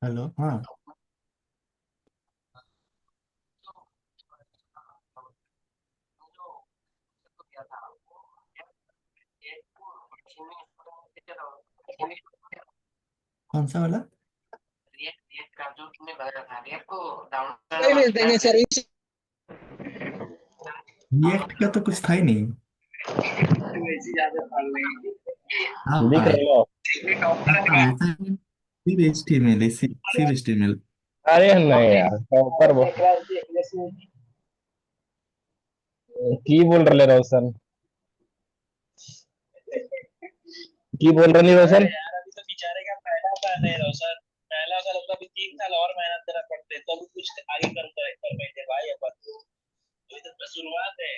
Hello. हाँ। कौन सा वाला? नहीं भेज देंगे सर्विस। रिएक्ट का तो कुछ था ही नहीं। हाँ दिख हाँ। रहे हो? हाँ, वैसा सिर्फ HTML है, सिर्फ HTML। अरे नहीं यार, प्रॉपर की बोल रहे रोशन, की बोल रहे नहीं रोशन। यार अभी तो बेचारे का पहला साल है रोशन। पहला साल होगा, अभी 3 साल और मेहनत करना पड़ते तो अभी कुछ आगे कर पाएंगे भाई। अपन अभी तो बस शुरुआत है।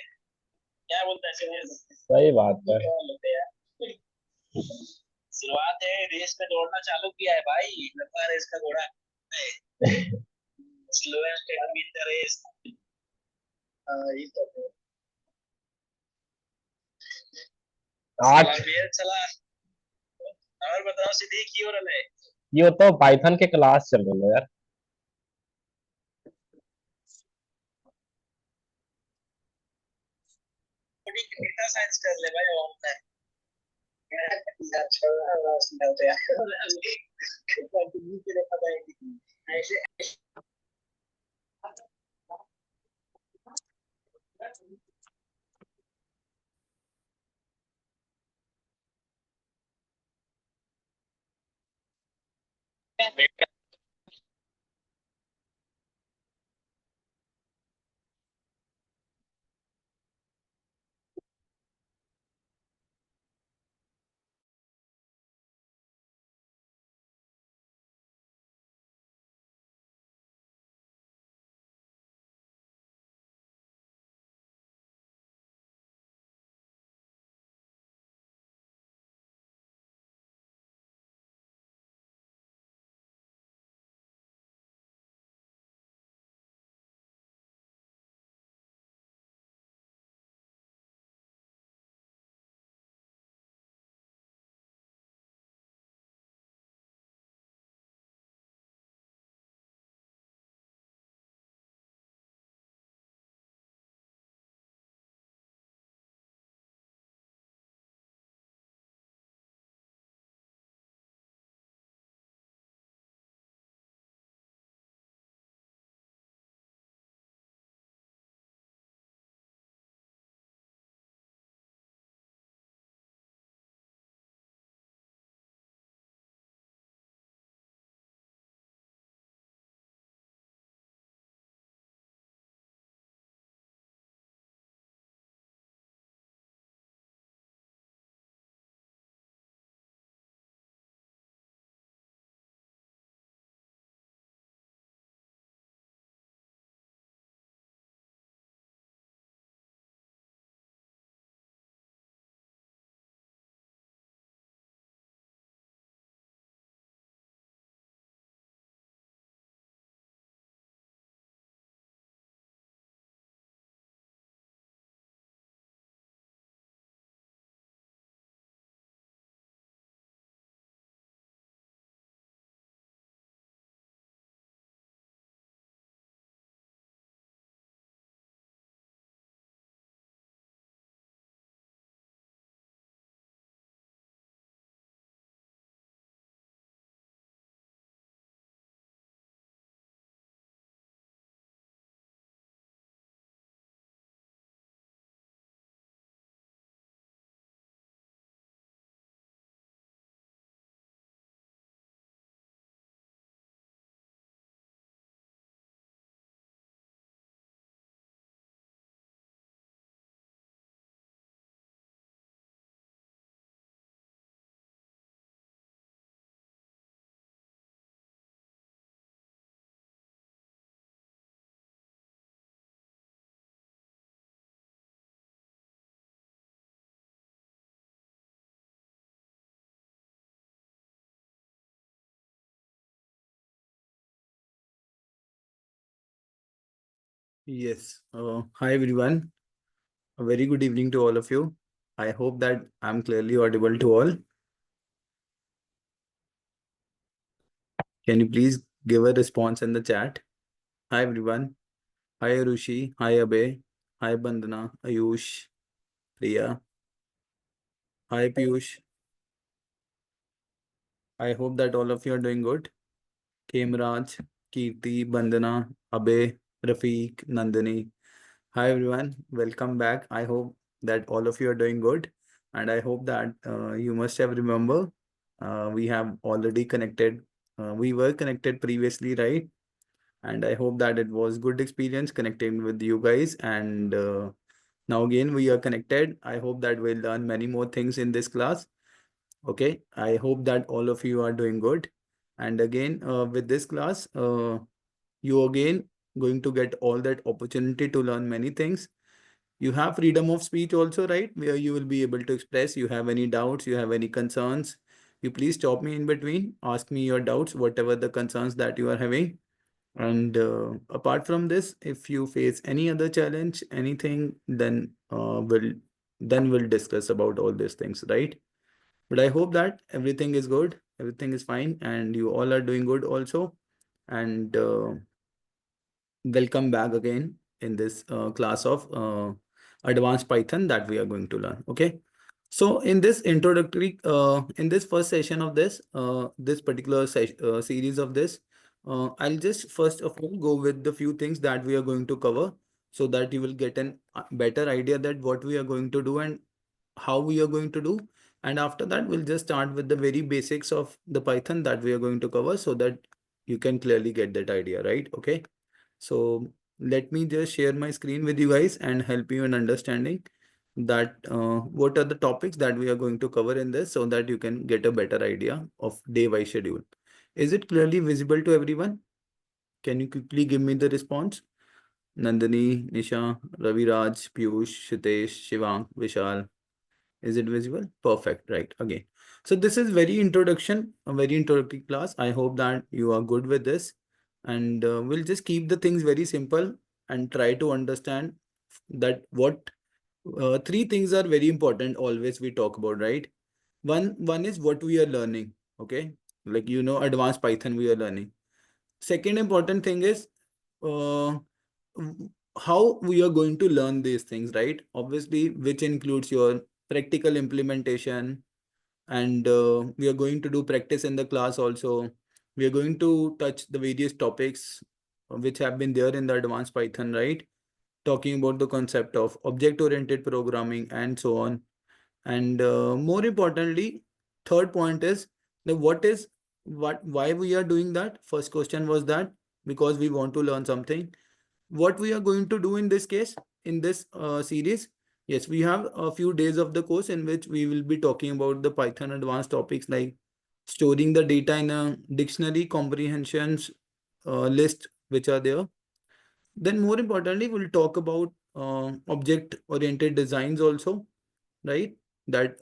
क्या बोलते हैं सीनियर? सही बात है। शुरुआत है, रेस में दौड़ना चालू किया है भाई, लंबा रेस का घोड़ा। Slowest win the race. ये तो आज चला। और बताओ सीधी की हो रहा है? ये तो पाइथन के क्लास चल रहे हैं यार। डेटा साइंस कर ले भाई ऑनलाइन। ऐसे Yes. Hi everyone. A very good evening to all of you. I hope that I'm clearly audible to all. Can you please give a response in the chat. Hi everyone. Hi Arushi. Hi Abhay. Hi Bandana. Ayush. Priya. Hi Piyush. I hope that all of you are doing good. Kemraj, Kirti, Bandana, Abhay, Rafiq, Nandini. Hi everyone. Welcome back. I hope that all of you are doing good. And I hope that you must have remember we have already connected. We were connected previously, right? And I hope that it was good experience connecting with you guys. And now again we are connected. I hope that we'll learn many more things in this class. Okay, I hope that all of you are doing good. And again, with this class, you again going to get all that opportunity to learn many things. You have freedom of speech also, right? Where you will be able to express. You have any doubts, you have any concerns, you please stop me in between, ask me your doubts, whatever the concerns that you are having. And apart from this, if you face any other challenge, anything, then we'll discuss about all these things, right? But I hope that everything is good, everything is fine, and you all are doing good also. And welcome back again in this class of advanced Python that we are going to learn. Okay. So in this introductory, in this first session of this particular series of this, I'll just first of all go with the few things that we are going to cover so that you will get an better idea that what we are going to do and how we are going to do. And after that, we'll just start with the very basics of the Python that we are going to cover so that you can clearly get that idea, right? Okay. So let me just share my screen with you guys and help you in understanding that what are the topics that we are going to cover in this so that you can get a better idea of day-wise schedule. Is it clearly visible to everyone? Can you quickly give me the response? Nandini, Nisha, Raviraj, Piyush, Shitesh, Shivang, Vishal. Is it visible? Perfect. Right. Okay. So this is very introduction, a very introductory class. I hope that you are good with this. And we'll just keep the things very simple and try to understand that what three things are very important always we talk about, right? One is what we are learning. Okay. Like, advanced Python we are learning. Second important thing is uh, how we are going to learn these things, right? Obviously, which includes your practical implementation, and we are going to do practice in the class also. We are going to touch the various topics which have been there in the advanced Python, right? Talking about the concept of object-oriented programming and so on. And more importantly, third point is the why we are doing that. First question was that because we want to learn something. What we are going to do in this case, in this series, yes, we have a few days of the course in which we will be talking about the Python advanced topics like storing the data in a dictionary, comprehensions, list which are there. Then more importantly, we'll talk about object oriented designs also, right? That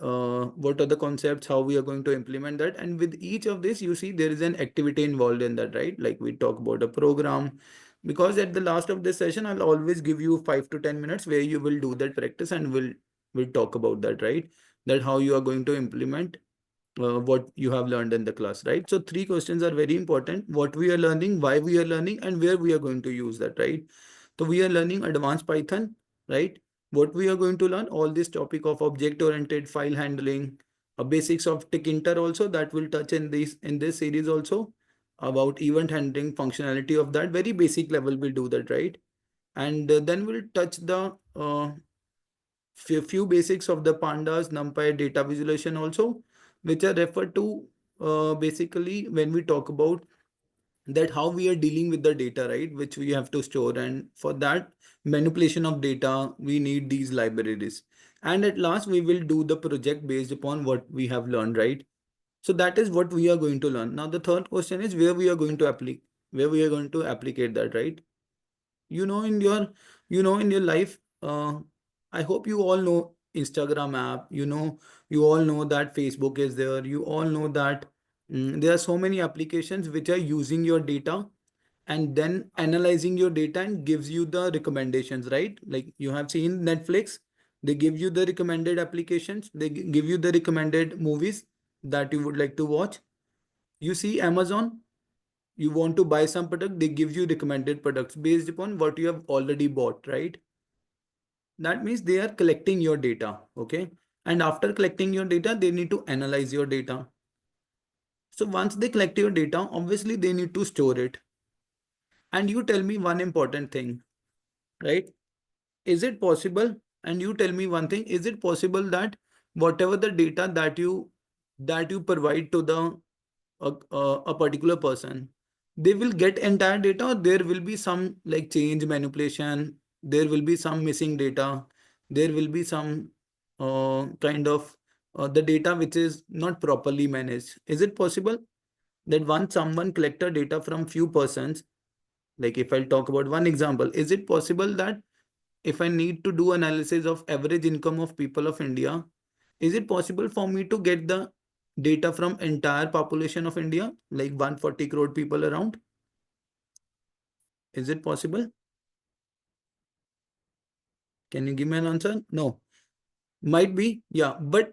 what are the concepts, how we are going to implement that. And with each of this, you see there is an activity involved in that, right? Like we talk about a program, because at the last of this session, I'll always give you 5 to 10 minutes where you will do that practice and we'll talk about that, right? That how you are going to implement what you have learned in the class, right? So three questions are very important: what we are learning, why we are learning, and where we are going to use that, right? So we are learning advanced Python, right? What we are going to learn, all this topic of object-oriented file handling, basics of Tkinter also that will touch in this series also, about event handling functionality of that very basic level. We'll do that, right? And then we'll touch the few basics of the pandas, NumPy data visualization also, which are referred to basically when we talk about that how we are dealing with the data, right? Which we have to store. And for that manipulation of data, we need these libraries. And at last, we will do the project based upon what we have learned, right? So that is what we are going to learn. Now, the third question is where we are going to applicate that, right? you know in your in your life, I hope you all know Instagram app. You all know that Facebook is there. You all know that there are so many applications which are using your data and then analyzing your data and gives you the recommendations, right? Like you have seen Netflix, they give you the recommended applications, they give you the recommended movies that you would like to watch. You see Amazon, You want to buy some product, they give you recommended products based upon what you have already bought, right? That means they are collecting your data, okay? And after collecting your data, they need to analyze your data. So once they collect your data, obviously they need to store it. And you tell me one important thing, right? Is it possible? And you tell me one thing, is it possible that whatever the data that you provide to the a particular person, they will get entire data, or there will be some like change manipulation, there will be some missing data, there will be some kind of the data which is not properly managed? Is it possible that once someone collected data from few persons, like if I'll talk about one example, is it possible that if I need to do analysis of average income of people of India, is it possible for me to get the data from entire population of India, like 140 crore people around? Is it possible? Can you give me an answer? No. Might be, yeah, but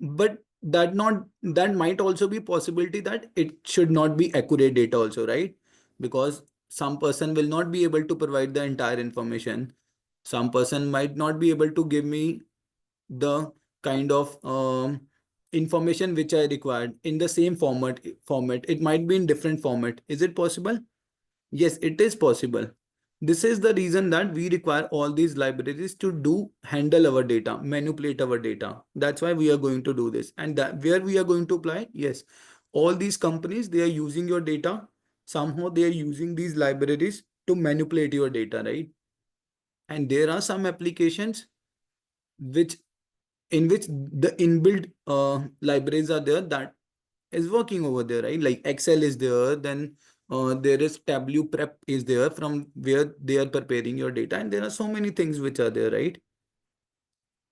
that might also be possibility that it should not be accurate data also, right? Because some person will not be able to provide the entire information. Some person might not be able to give me the kind of information which I required in the same format. It might be in different format. Is it possible? Yes, it is possible. This is the reason that we require all these libraries to do handle our data, manipulate our data. That's why we are going to do this. And that where we are going to apply, yes, all these companies, they are using your data. Somehow they are using these libraries to manipulate your data, right? And there are some applications which in which the inbuilt libraries are there that is working over there, right? Like Excel is there, then there is Tableau Prep is there from where they are preparing your data, and there are so many things which are there, right?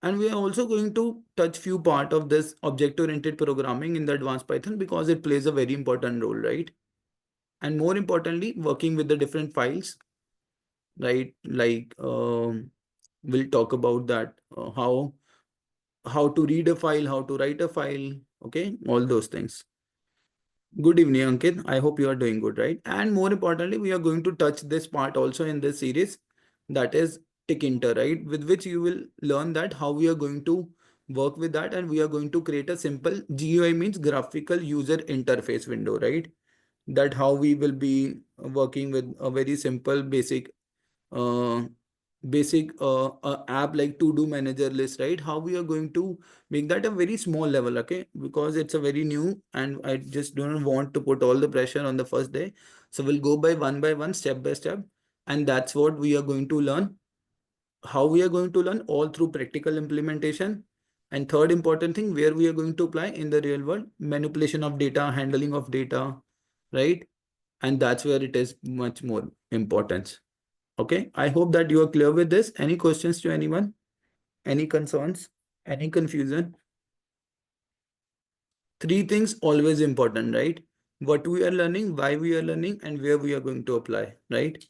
And we are also going to touch few part of this object-oriented programming in the advanced Python because it plays a very important role, right? And more importantly, working with the different files, right? Like we'll talk about that, how to read a file, how to write a file, okay? All those things. Good evening, Ankit. I hope you are doing good, right? And more importantly, we are going to touch this part also in this series, that is Tikinter, right? With which you will learn that how we are going to work with that, and we are going to create a simple GUI, means graphical user interface window, right? That how we will be working with a very simple uh, basic app like to do manager list, right? How we are going to make that a very small level, okay? Because it's a very new and I just don't want to put all the pressure on the first day. So we'll go by one, step by step. And that's what we are going to learn. How we are going to learn all through practical implementation. And third important thing, where we are going to apply in the real world, manipulation of data, handling of data, right? And that's where it is much more important. Okay, I hope that you are clear with this. Any questions to anyone? Any concerns? Any confusion? Three things always important, right? What we are learning, why we are learning, and where we are going to apply, right?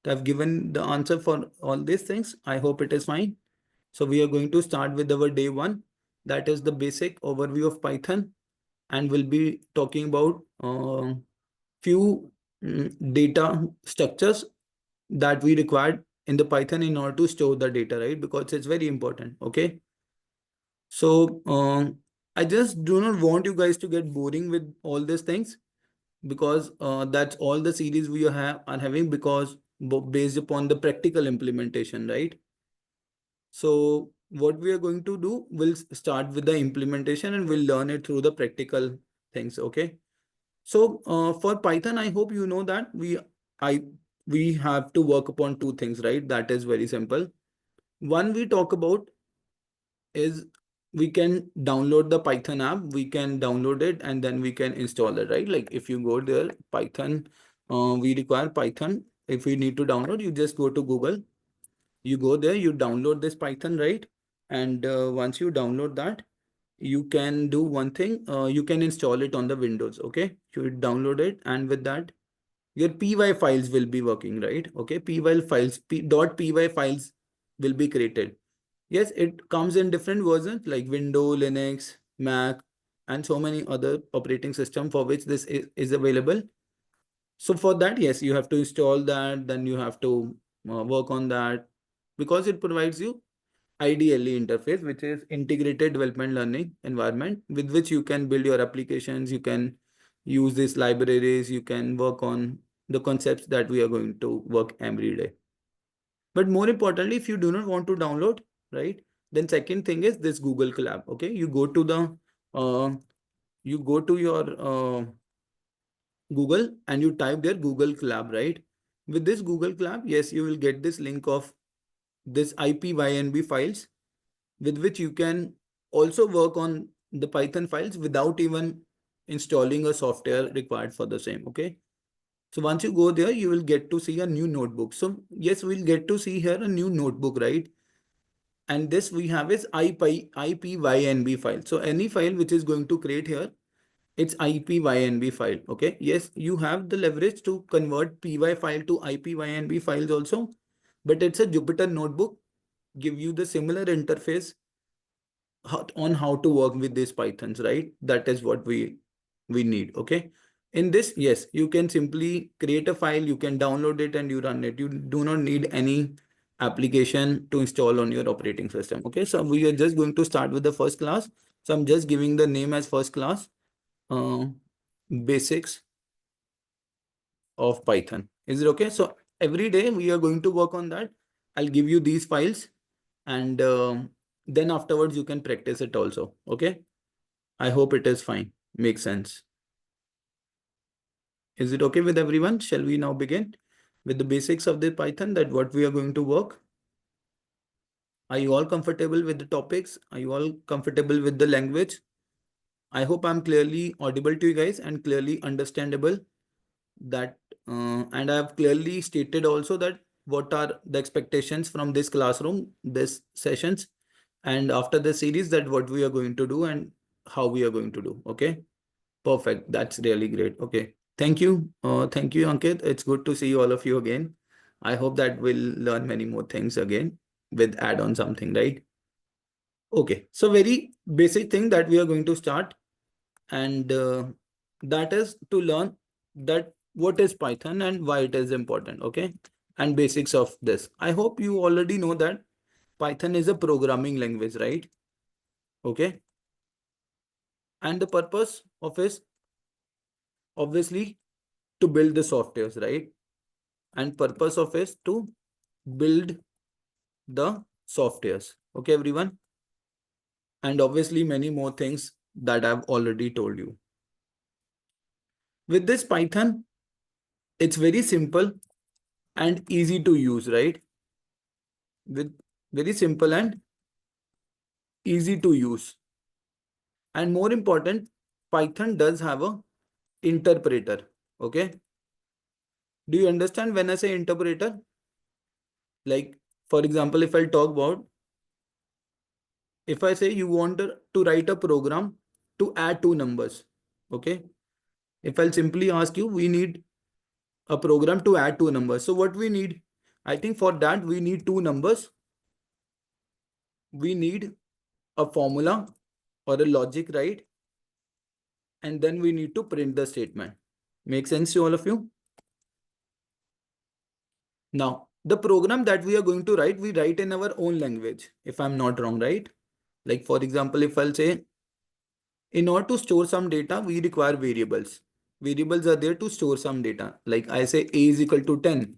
I've given the answer for all these things. I hope it is fine. So we are going to start with our day one. That is the basic overview of Python. And we'll be talking about few data structures that we required in the Python in order to store the data, right? Because it's very important. Okay. So I just do not want you guys to get boring with all these things, because that's all the series we are having, because based upon the practical implementation, right? So what we are going to do, we'll start with the implementation and we'll learn it through the practical things. Okay. So for Python, I hope you know that I we have to work upon two things, right? That is very simple. One we talk about is we can download the Python app, we can download it and then we can install it, right? Like if you go there, Python, we require Python. If we need to download, you just go to Google, you go there, you download this Python, right? And once you download that, you can do one thing, you can install it on the Windows, okay? You download it and with that, your py files will be working, right? Okay, .py files will be created. Yes, it comes in different versions like Windows, Linux, Mac, and so many other operating system for which this is available. So for that, yes, you have to install that, then you have to work on that, because it provides you IDLE interface, which is integrated development learning environment, with which you can build your applications, you can use these libraries, you can work on the concepts that we are going to work every day. But more importantly, if you do not want to download, right, then second thing is this Google Colab. Okay, you go to the your Google and you type there Google Colab, right? With this Google Colab, yes, you will get this link of this IPYNB files, with which you can also work on the Python files without even installing a software required for the same. Okay. So once you go there, you will get to see a new notebook. So yes, we'll get to see here a new notebook, right? And this we have is IPYNB file. So any file which is going to create here, it's IPYNB file. Okay. Yes, you have the leverage to convert PY file to IPYNB files also, but it's a Jupyter notebook, give you the similar interface on how to work with these Pythons, right? That is what we need. Okay. In this, yes, you can simply create a file, you can download it and you run it. You do not need any application to install on your operating system. Okay. So we are just going to start with the first class. So I'm just giving the name as first class, uh, basics of Python. Is it okay? So every day we are going to work on that. I'll give you these files, and then afterwards you can practice it also. Okay. I hope it is fine. Makes sense. Is it okay with everyone? Shall we now begin with the basics of the Python, that what we are going to work? Are you all comfortable with the topics? Are you all comfortable with the language? I hope I'm clearly audible to you guys and clearly understandable, that and I have clearly stated also that what are the expectations from this classroom, this sessions, and after the series, that what we are going to do and how we are going to do. Okay. Perfect. That's really great. Okay. Thank you. Thank you, Ankit. It's good to see all of you again. I hope that we'll learn many more things again with add on something, right? Okay. So very basic thing that we are going to start, and that is to learn that what is Python and why it is important. Okay. And basics of this. I hope you already know that Python is a programming language, right? Okay. And the purpose of is obviously to build the softwares, right? And purpose of is to build the softwares. Okay, everyone. And obviously many more things that I've already told you. With this Python, it's very simple and easy to use, right? With very simple and easy to use. And more important, Python does have a interpreter. Okay. Do you understand when I say interpreter? Like, for example, if I talk about, if I say you want to write a program to add two numbers. Okay. If I'll simply ask you, we need a program to add two numbers. So what we need? I think for that, we need two numbers. We need a formula or a logic, right? And then we need to print the statement. Make sense to all of you? Now, the program that we are going to write, we write in our own language, if I'm not wrong, right? Like, for example, if I'll say, in order to store some data, we require variables. Variables are there to store some data. Like I say A is equal to 10.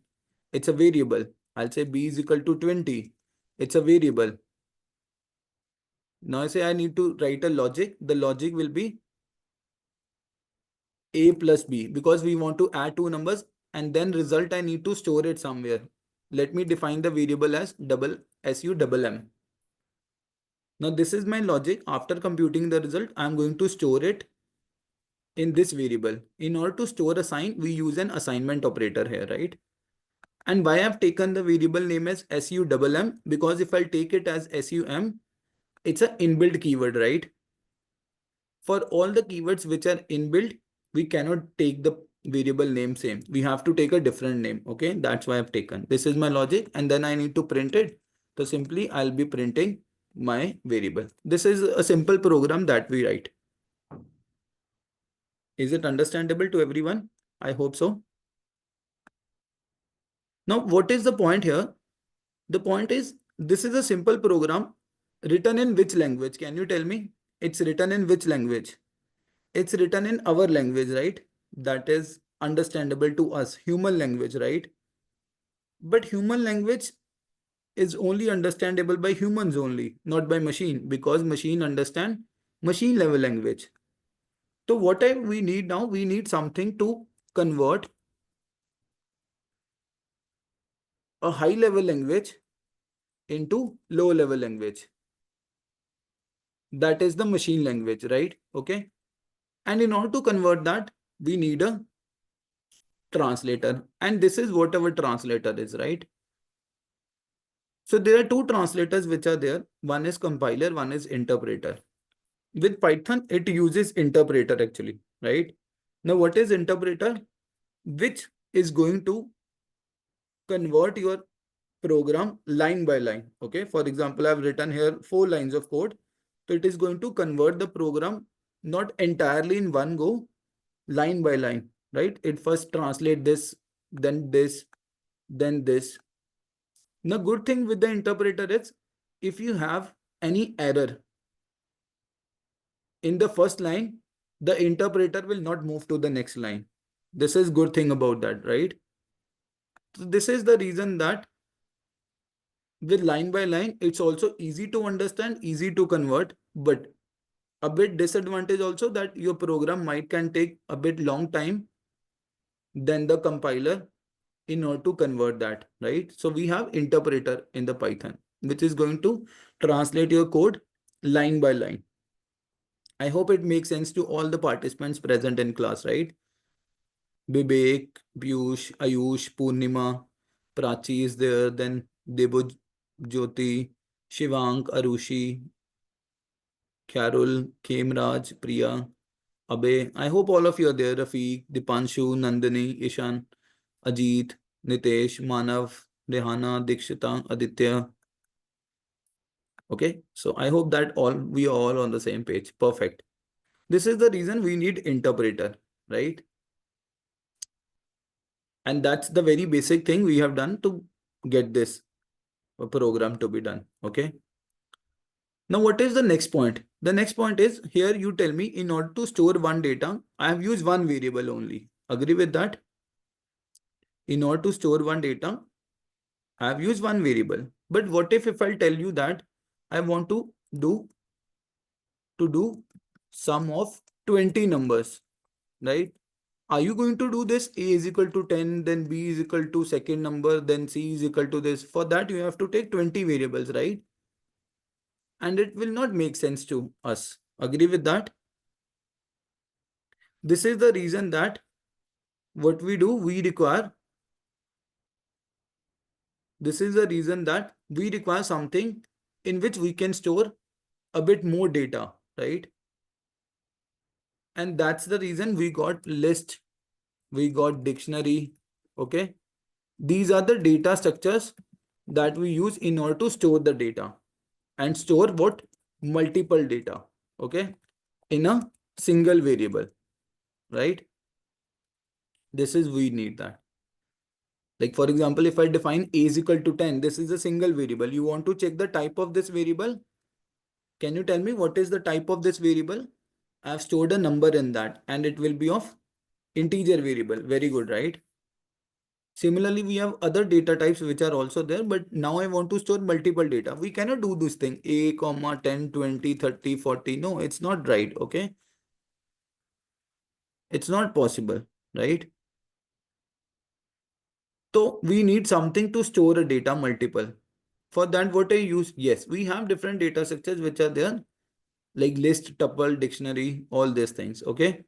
It's a variable. I'll say B is equal to 20. It's a variable. Now I say I need to write a logic. The logic will be A plus B, because we want to add two numbers, and then result I need to store it somewhere. Let me define the variable as double SU double M. Now this is my logic. After computing the result, I'm going to store it in this variable. In order to store a sign, we use an assignment operator here, right? And why I've taken the variable name as SU double M, because if I take it as SUM, it's an inbuilt keyword, right? For all the keywords which are inbuilt, we cannot take the variable name same. We have to take a different name. Okay, that's why I've taken. This is my logic, and then I need to print it. So simply I'll be printing my variable. This is a simple program that we write. Is it understandable to everyone? I hope so. Now, what is the point here? The point is, this is a simple program written in which language? Can you tell me? It's written in which language? It's written in our language, right? That is understandable to us, human language, right? But human language is only understandable by humans only, not by machine, because machine understand machine level language. So what we need now, we need something to convert a high level language into low level language. That is the machine language, right? Okay. And in order to convert that, we need a translator. And this is what our translator is, right? So there are two translators which are there. One is compiler, one is interpreter. With Python, it uses interpreter actually, right? Now, what is interpreter? Which is going to convert your program line by line. Okay. For example, I've written here 4 lines of code. So it is going to convert the program not entirely in one go, line by line, right? It first translate this, then this, then this. The good thing with the interpreter is if you have any error in the first line, the interpreter will not move to the next line. This is good thing about that, right? So this is the reason that with line by line, it's also easy to understand, easy to convert, but a bit disadvantage also that your program might can take a bit long time than the compiler in order to convert that, right? So we have interpreter in the Python, which is going to translate your code line by line. I hope it makes sense to all the participants present in class, right? Bibek, Piyush, Ayush, Purnima, Prachi is there, then Debo, Jyoti, Shivank, Arushi, Carol, Khemraj, Priya, Abe. I hope all of you are there. Rafiq, Dipanshu, Nandini, Ishan, Ajit, Nitesh, Manav, Rehana, Dikshita, Aditya. Okay, so I hope that we are all on the same page. Perfect. This is the reason we need interpreter, right? And that's the very basic thing we have done to get this program to be done. Okay. Now, what is the next point? The next point is here you tell me in order to store one data, I have used one variable only. Agree with that? In order to store one data, I have used one variable. But what if I tell you that I want do to do sum of 20 numbers, right? Are you going to do this? A is equal to 10, then B is equal to second number, then C is equal to this. For that, you have to take 20 variables, right? And it will not make sense to us. Agree with that? This is the reason that what we do, this is the reason that we require something in which we can store a bit more data, right? And that's the reason we got list, we got dictionary, okay? These are the data structures that we use in order to store the data and store what? Multiple data, okay? In a single variable, right? This is, we need that. Like for example, if I define a is equal to 10, this is a single variable. You want to check the type of this variable. Can you tell me what is the type of this variable? I have stored a number in that and it will be of integer variable. Very good, right? Similarly, we have other data types which are also there, but now I want to store multiple data. We cannot do this thing a, comma, 10, 20, 30, 40. No, it's not right. Okay. It's not possible, right? So we need something to store a data multiple. For that, what I use? Yes, we have different data structures which are there, like list, tuple, dictionary, all these things. Okay.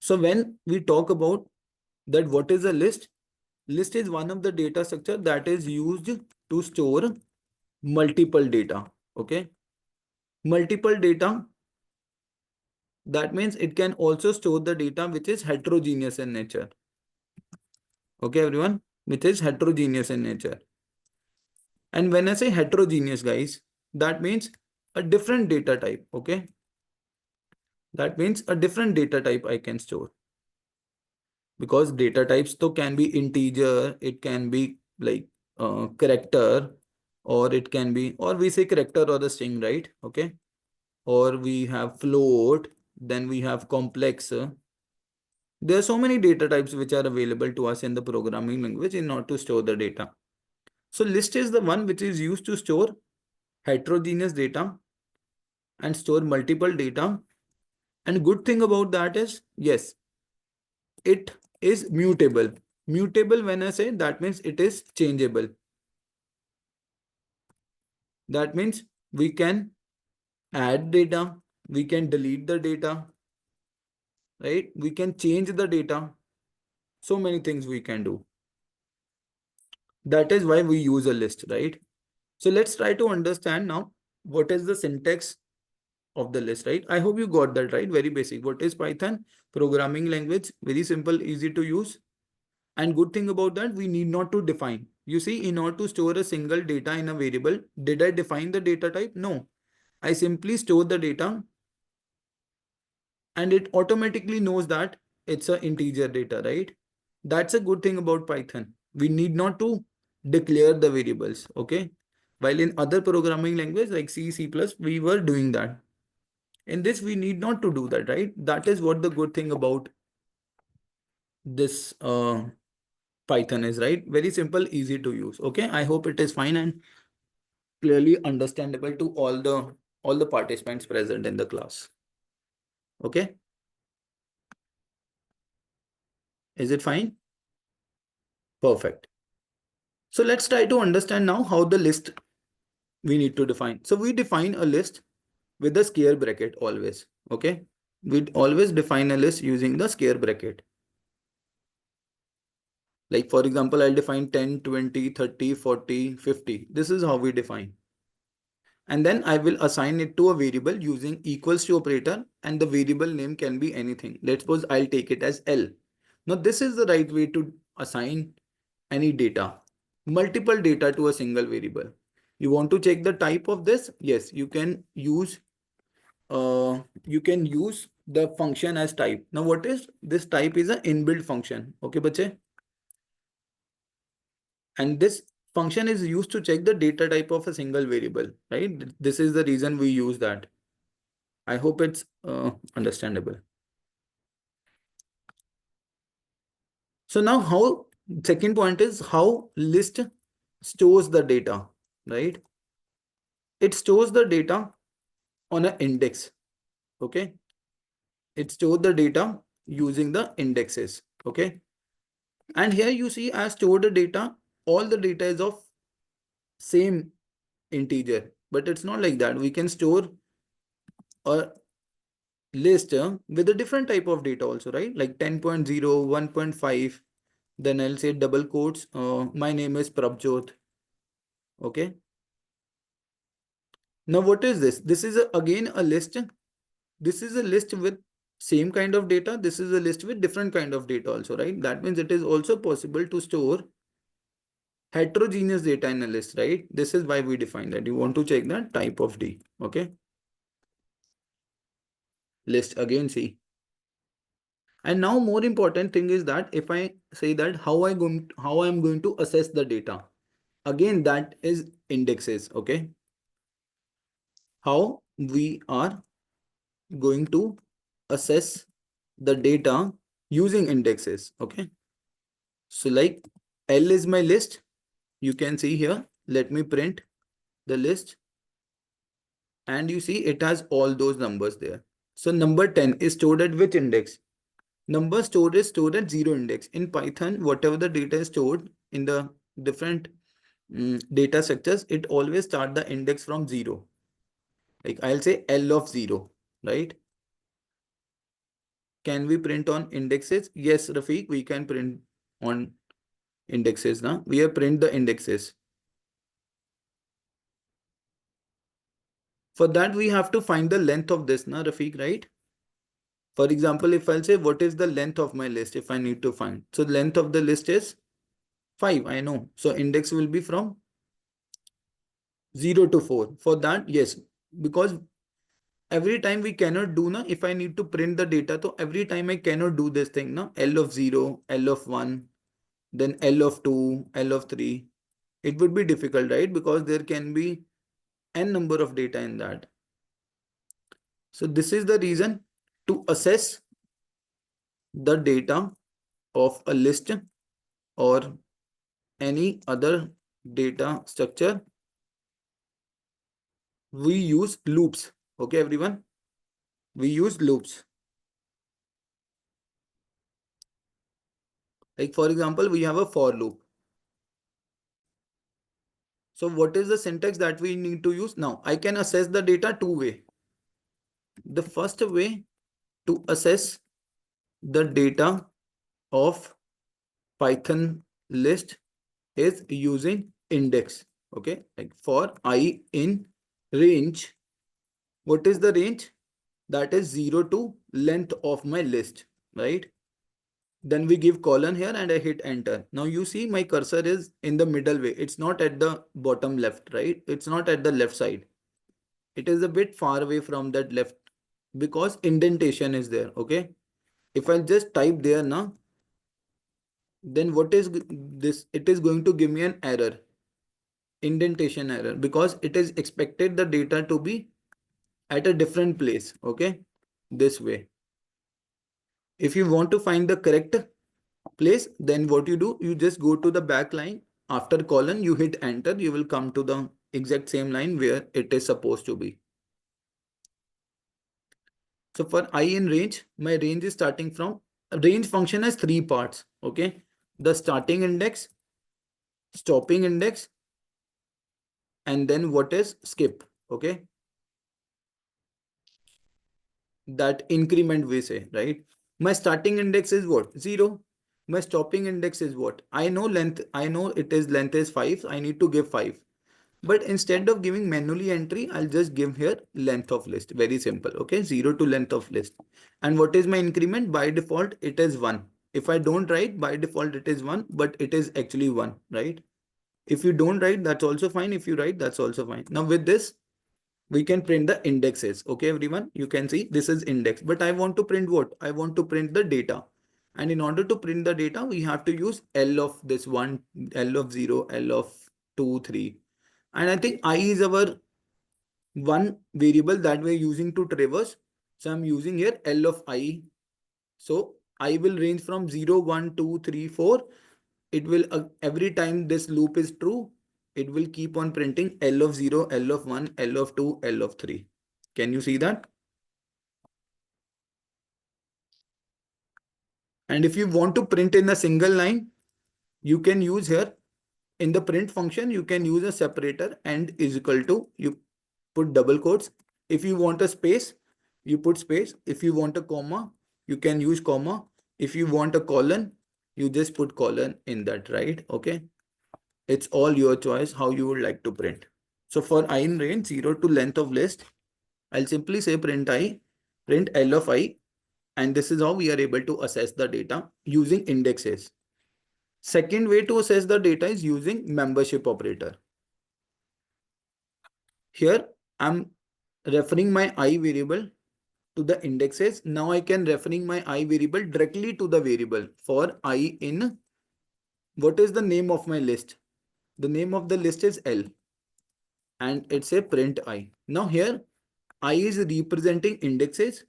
So when we talk about that, what is a list? List is one of the data structure that is used to store multiple data. Okay. Multiple data. That means it can also store the data which is heterogeneous in nature. Okay, everyone, which is heterogeneous in nature. And when I say heterogeneous, guys, that means a different data type. Okay. That means a different data type I can store. because data types तो can be integer, it can be like character, or it can be, or we say character or the string, right? Okay. Or we have float, then we have complex. There are so many data types which are available to us in the programming language in order to store the data. So list is the one which is used to store heterogeneous data and store multiple data. And good thing about that is, yes, it is mutable. Mutable, when I say, that means it is changeable. That means we can add data, we can delete the data, right? We can change the data. So many things we can do. That is why we use a list, right? So let's try to understand now what is the syntax of the list, right? I hope you got that right. Very basic. What is Python? Programming language. Very simple, easy to use. And good thing about that, we need not to define. You see, in order to store a single data in a variable, did I define the data type? No. I simply store the data and it automatically knows that it's an integer data, right? That's a good thing about Python. We need not to declare the variables, okay? While in other programming language like C, C++, we were doing that. In this, we need not to do that, right? That is what the good thing about this Python is, right? Very simple, easy to use. Okay, I hope it is fine and clearly understandable to all the participants present in the class. Okay, is it fine? Perfect. So let's try to understand now how the list we need to define. So we define a list with a square bracket always. Okay, we always define a list using the square bracket. Like for example, I'll define 10, 20, 30, 40, 50. This is how we define. And then I will assign it to a variable using equals to operator, and the variable name can be anything. Let's suppose I'll take it as L. Now this is the right way to assign any data, multiple data to a single variable. You want to check the type of this? Yes, you can use the function as type. Now what is this type? Is an inbuilt function. Okay, bache? And this function is used to check the data type of a single variable, right? This is the reason we use that. I hope it's understandable. So now second point is how list stores the data, right? It stores the data on an index. Okay. It stores the data using the indexes. Okay. And here you see I stored the data. All the data is of same integer, but it's not like that. We can store a list with a different type of data also, right? Like 10.0, 1.5. Then I'll say double quotes. My name is Prabjot. Okay. Now what is this? This is again a list. This is a list with same kind of data. This is a list with different kind of data also, right? That means it is also possible to store heterogeneous data in a list, right? This is why we define that. You want to check that type of D. Okay. List again, see. And now more important thing is that if I say that how I'm going to assess the data. Again, that is indexes. Okay. How we are going to assess the data using indexes. Okay. So like L is my list. You can see here. Let me print the list. And you see it has all those numbers there. So number 10 is stored at which index? Number stored is stored at 0 index. In Python, whatever the data is stored in the different data structures, it always start the index from 0. Like I'll say L of 0, right? Can we print on indexes? Yes, Rafiq, we can print on indexes now. We have print the indexes. For that, we have to find the length of this, na, Rafiq, right? For example, if I'll say, what is the length of my list if I need to find? So the length of the list is 5, I know. So index will be from 0 to 4. For that, yes, because every time we cannot do na, if I need to print the data, so every time I cannot do this thing na, L of 0, L of 1, then L of 2, L of 3. It would be difficult, right? Because there can be n number of data in that. So this is the reason to assess the data of a list or any other data structure, we use loops. Okay, everyone? We use loops. Like for example, we have a for loop. So what is the syntax that we need to use? Now, I can assess the data two ways. The first way to assess the data of Python list is using index. Okay, like for I in range. What is the range? That is 0 to length of my list, right? Then we give colon here and I hit enter. Now you see my cursor is in the middle way. It's not at the bottom left, right? It's not at the left side. It is a bit far away from that left because indentation is there. Okay. If I just type there now, then what is this? It is going to give me an error, indentation error, because it is expected the data to be at a different place. Okay. This way. If you want to find the correct place, then what you do, you just go to the back line. After colon, you hit enter, you will come to the exact same line where it is supposed to be. So for I in range, my range is starting from, range function has three parts. Okay. The starting index, stopping index, and then what is skip. Okay. That increment we say, right? My starting index is what? 0. My stopping index is what? I know length. I know it is length is 5. I need to give 5. But instead of giving manually entry, I'll just give here length of list. Very simple. Okay. 0 to length of list. And what is my increment? By default, it is 1. If I don't write, by default, it is 1, but it is actually 1, right? If you don't write, that's also fine. If you write, that's also fine. Now with this, we can print the indexes. Okay, everyone, you can see this is index, but I want to print what? I want to print the data. And in order to print the data, we have to use L of this one, L of 0, L of 2, 3. And I think I is our one variable that we're using to traverse. So I'm using here L of I. So I will range from 0, 1, 2, 3, 4. It will, every time this loop is true, it will keep on printing L of 0, L of 1, L of 2, L of 3. Can you see that? And if you want to print in a single line, you can use here in the print function, you can use a separator and is equal to, you put double quotes. If you want a space, you put space. If you want a comma, you can use comma. If you want a colon, you just put colon in that, right? Okay. It's all your choice how you would like to print. So for I in range 0 to length of list, I'll simply say print I, print L of I, and this is how we are able to assess the data using indexes. Second way to assess the data is using membership operator. Here I'm referring my I variable to the indexes. Now I can referring my I variable directly to the variable. For I in, what is the name of my list? The name of the list is L and it's a print I. Now here I is representing indexes.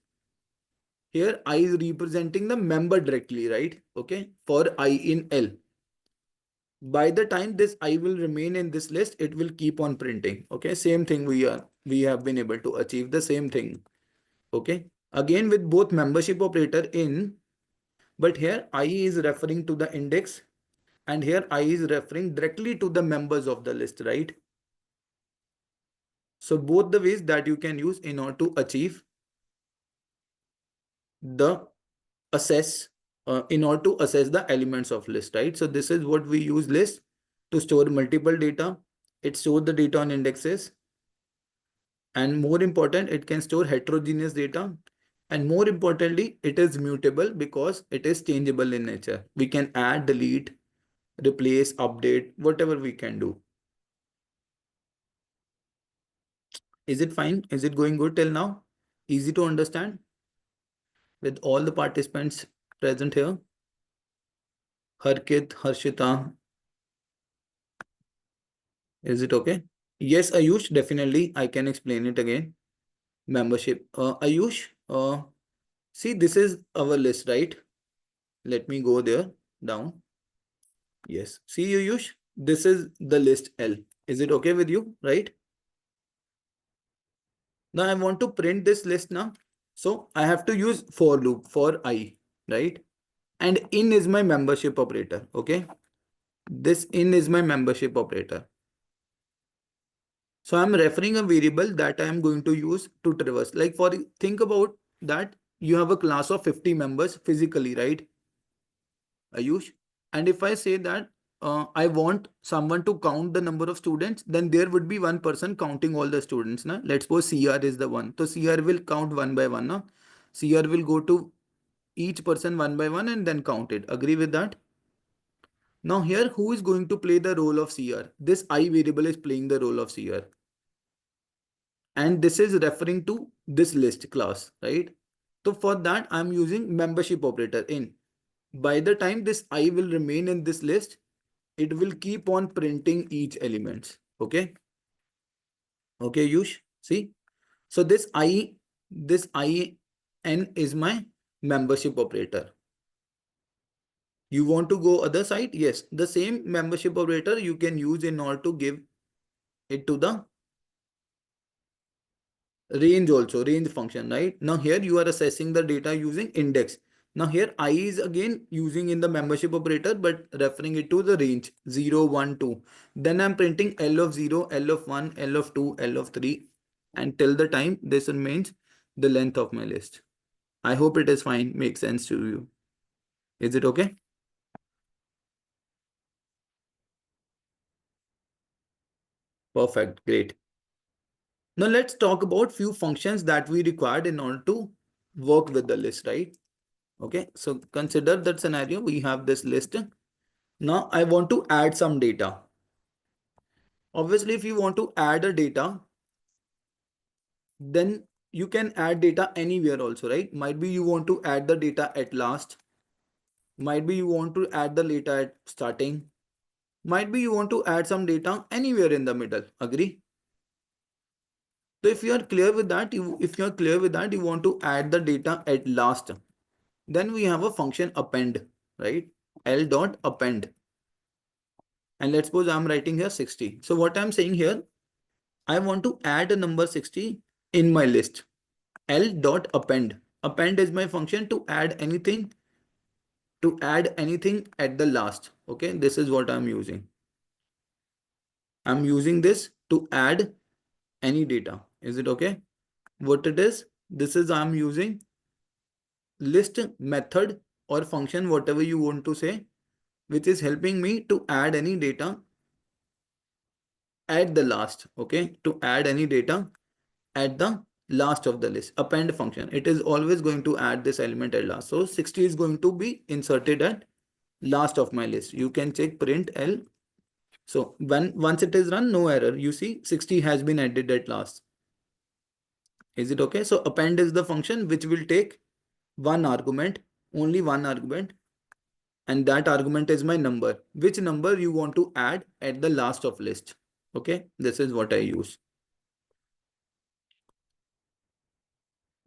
Here I is representing the member directly, right? Okay. For I in L. By the time this I will remain in this list, it will keep on printing. Okay. Same thing we have been able to achieve the same thing. Okay. Again with both membership operator in, but here I is referring to the index and here I is referring directly to the members of the list, right? So both the ways that you can use in order to achieve the assess, in order to assess the elements of list, right? So this is what we use list to store multiple data. It stores the data on indexes. And more important, it can store heterogeneous data. And more importantly, it is mutable because it is changeable in nature. We can add, delete, replace, update, whatever we can do. Is it fine? Is it going good till now? Easy to understand with all the participants present here. Harkit, Harshita, is it okay? Yes, Ayush, definitely. I can explain it again. Membership. Ayush, see, this is our list, right? Let me go there down. Yes. See, Ayush, this is the list L. Is it okay with you, right? Now I want to print this list now. So I have to use for loop for I, right? And in is my membership operator. Okay. This in is my membership operator. So I'm referring a variable that I am going to use to traverse. Like for think about that you have a class of 50 members physically, right? Ayush. And if I say that I want someone to count the number of students, then there would be one person counting all the students. Na? Let's suppose CR is the one. So CR will count one by one. Na? CR will go to each person one by one and then count it. Agree with that? Now here, who is going to play the role of CR? This I variable is playing the role of CR. And this is referring to this list class, right? So for that, I'm using membership operator in. By the time this I will remain in this list, it will keep on printing each elements. Okay. Okay, Yush. See. So this I n is my membership operator. You want to go other side? Yes. The same membership operator you can use in order to give it to the range also, range function, right? Now here you are assessing the data using index. Now here I is again using in the membership operator, but referring it to the range 0, 1, 2. Then I'm printing L of 0, L of 1, L of 2, L of 3. And till the time this remains the length of my list. I hope it is fine, makes sense to you. Is it okay? Perfect, great. Now let's talk about few functions that we required in order to work with the list, right? Okay, so consider that scenario. We have this list. Now I want to add some data. Obviously, if you want to add a data, then you can add data anywhere also, right? Might be you want to add the data at last. Might be you want to add the data at starting. Might be you want to add some data anywhere in the middle. Agree? So if you are clear with that, if you are clear with that, you want to add the data at last. Then we have a function append, right? L dot append. And let's suppose I'm writing here 60. So what I'm saying here, I want to add a number 60 in my list. L dot append. Append is my function to add anything at the last. Okay, this is what I'm using. I'm using this to add any data. Is it okay? What it is? This is I'm using list method or function, whatever you want to say, which is helping me to add any data at the last. Okay, to add any data at the last of the list. Append function, it is always going to add this element at last. So 60 is going to be inserted at last of my list. You can check print L. So once it is run, no error. You see 60 has been added at last. Is it okay? So append is the function which will take one argument, only one argument, and that argument is my number. Which number you want to add at the last of list. Okay, this is what I use.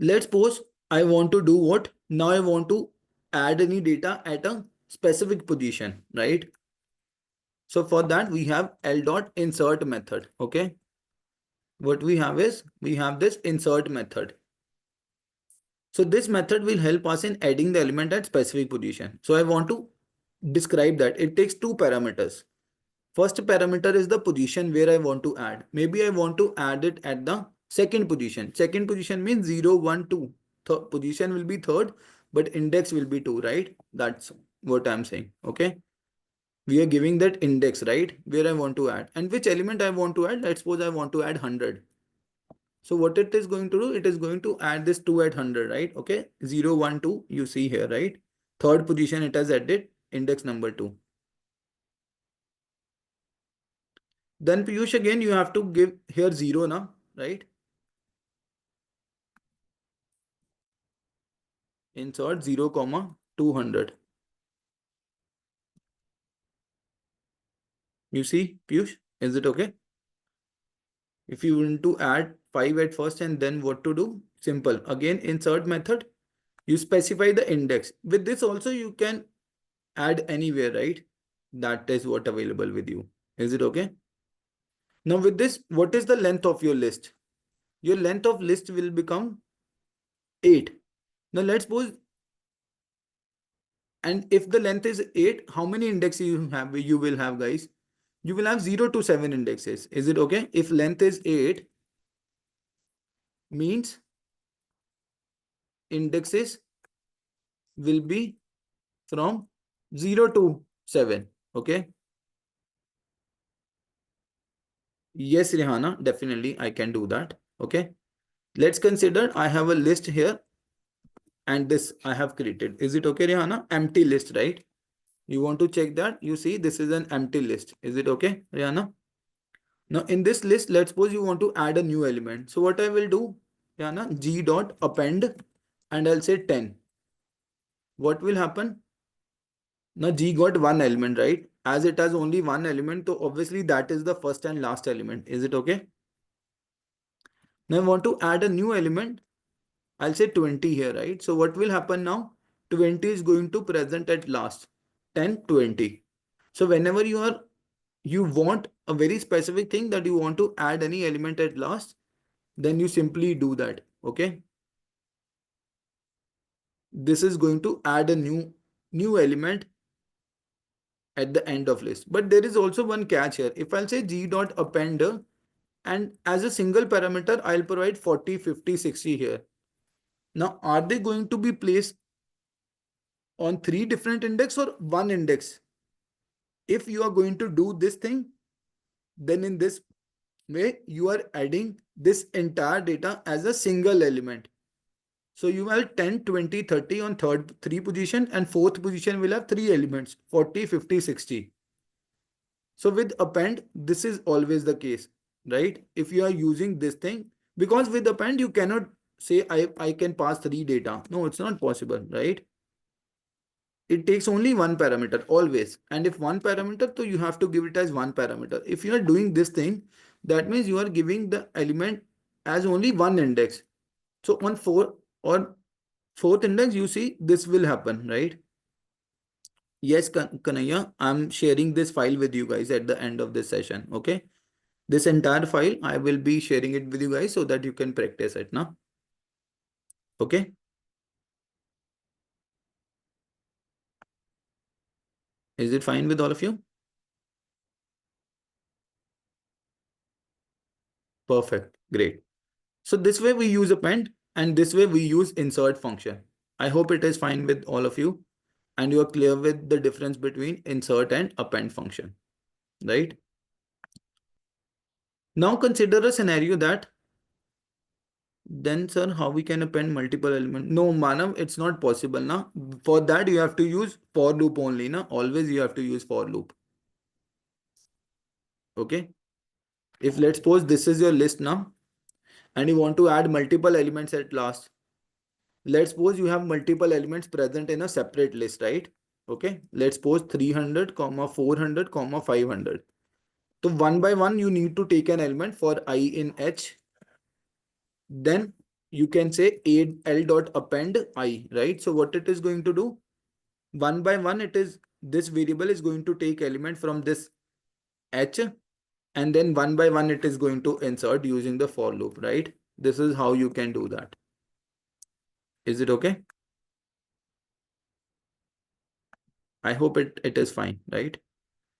Let's suppose I want to do what? Now I want to add any data at a specific position, right? So for that we have L dot insert method. Okay. What we have is we have this insert method. So this method will help us in adding the element at specific position. So I want to describe that. It takes two parameters. First parameter is the position where I want to add. Maybe I want to add it at the second position. Second position means 0, 1, 2. Third position will be third, but index will be 2, right? That's what I'm saying. Okay. We are giving that index, right? Where I want to add. And which element I want to add? Let's suppose I want to add 100. So what it is going to do? It is going to add this 2 at 100, right? Okay. 0, 1, 2. You see here, right? Third position it has added index number 2. Then Piyush again, you have to give here 0 now, right? insert 0, 200. You see, Piyush, is it okay? If you want to add 5 at first and then what to do? Simple. Again, insert method. You specify the index. With this also you can add anywhere, right? That is what available with you. Is it okay? Now with this, what is the length of your list? Your length of list will become 8. Now let's suppose, and if the length is 8, how many indexes you will have, guys? You will have 0 to 7 indexes. Is it okay? If length is 8, means indexes will be from 0 to 7. Okay. Yes, Rihana, definitely I can do that. Okay. Let's consider I have a list here and this I have created. Is it okay, Rihana? Empty list, right? You want to check that? You see, this is an empty list. Is it okay, Rihana? Now in this list, let's suppose you want to add a new element. So what I will do, Rihana, g dot append and I'll say 10. What will happen? Now G got one element, right? As it has only one element, so obviously that is the first and last element. Is it okay? Now I want to add a new element. I'll say 20 here, right? So what will happen now? 20 is going to present at last. 10, 20. So whenever you want a very specific thing that you want to add any element at last, then you simply do that. Okay. This is going to add a new element at the end of list. But there is also one catch here. If I'll say g dot append and as a single parameter, I'll provide 40, 50, 60 here. Now, are they going to be placed on 3 different index or one index? If you are going to do this thing, then in this way, you are adding this entire data as a single element. So you will have 10, 20, 30 on third 3 position and fourth position will have 3 elements, 40, 50, 60. So with append, this is always the case, right? If you are using this thing, because with append, you cannot say I can pass 3 data. No, it's not possible, right? It takes only one parameter always. And if one parameter, so you have to give it as one parameter. If you are doing this thing, that means you are giving the element as only one index. So on 4 or fourth index, you see this will happen, right? Yes, Kanaya, I'm sharing this file with you guys at the end of this session. Okay. This entire file, I will be sharing it with you guys so that you can practice it now. Okay. Is it fine with all of you? Perfect. Great. So this way we use append and this way we use insert function. I hope it is fine with all of you and you are clear with the difference between insert and append function, right? Now consider a scenario that then sir, how we can append multiple elements? No, Manav, it's not possible now. For that, you have to use for loop only. Na? Always you have to use for loop. Okay. If let's suppose this is your list now and you want to add multiple elements at last. Let's suppose you have multiple elements present in a separate list, right? Okay. Let's suppose 300, 400, 500. So one by one, you need to take an element for I in H. Then you can say L dot append I, right? So what it is going to do? One by one, it is this variable is going to take element from this H and then one by one, it is going to insert using the for loop, right? This is how you can do that. Is it okay? I hope it is fine, right?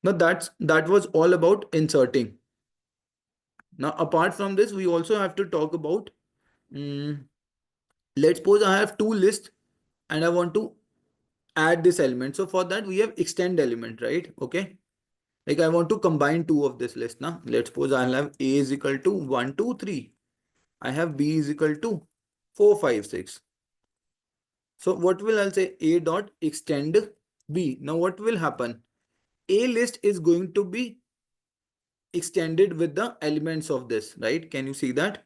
Now that was all about inserting. Now, apart from this, we also have to talk about, let's suppose I have two lists and I want to add this element. So for that, we have extend element, right? Okay. Like I want to combine two of this list now. Let's suppose I'll have A is equal to 1, 2, 3. I have B is equal to 4, 5, 6. So what will I'll say A dot extend B. Now what will happen? A list is going to be extended with the elements of this, right? Can you see that?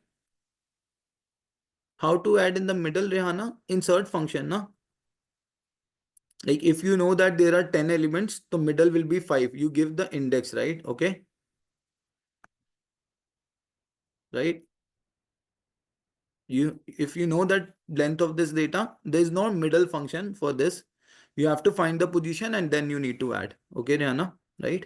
How to add in the middle, Rehana? Insert function, na? Like if you know that there are 10 elements, the middle will be 5. You give the index, right? Okay. Right. If you know that length of this data, there is no middle function for this. You have to find the position and then you need to add. Okay, Rihanna, right?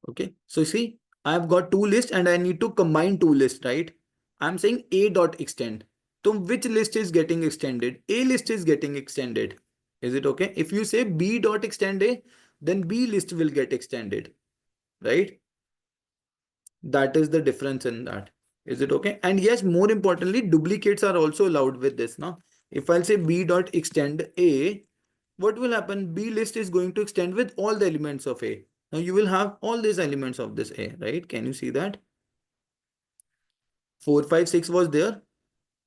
Okay. So see, I've got two lists and I need to combine two lists, right? I'm saying a dot extend. So which list is getting extended? A list is getting extended. Is it okay? If you say b dot extend a, then b list will get extended, right? That is the difference in that. Is it okay? And yes, more importantly, duplicates are also allowed with this. Now, if I'll say b dot extend a, what will happen? B list is going to extend with all the elements of a. Now you will have all these elements of this a, right? Can you see that? 4, 5, 6 was there.